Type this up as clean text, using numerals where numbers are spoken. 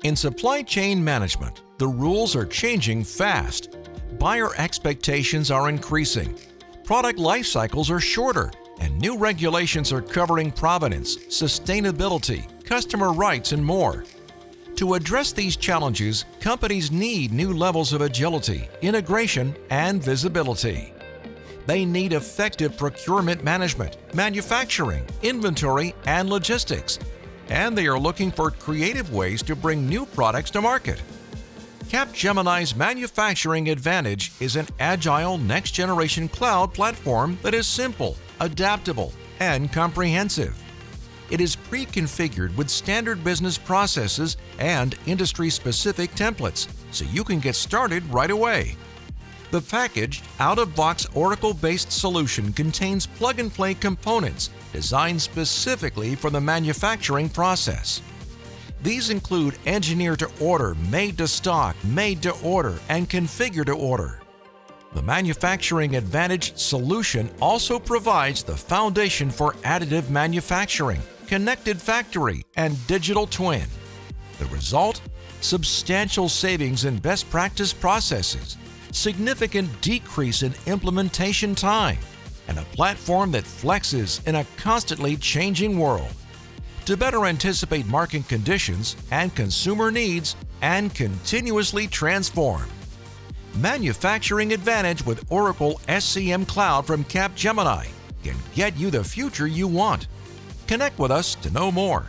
In supply chain management, the rules are changing fast. Buyer expectations are increasing. Product life cycles are shorter, and new regulations are covering provenance, sustainability, customer rights, and more. To address these challenges, companies need new levels of agility, integration, and visibility. They need effective procurement management, manufacturing, inventory, and logistics, and they are looking for creative ways to bring new products to market. Capgemini's Manufacturing Advantage is an agile next-generation cloud platform that is simple, adaptable, and comprehensive. It is pre-configured with standard business processes and industry-specific templates, so you can get started right away. The packaged, out-of-box Oracle-based solution contains plug-and-play components designed specifically for the manufacturing process. These include engineer-to-order, made-to-stock, made-to-order, and configure-to-order. The Manufacturing Advantage solution also provides the foundation for additive manufacturing, connected factory, and digital twin. The result? Substantial savings in best practice processes, significant decrease in implementation time, and a platform that flexes in a constantly changing world. To better anticipate market conditions and consumer needs and continuously transform. Manufacturing Advantage with Oracle SCM Cloud from Capgemini can get you the future you want. Connect with us to know more.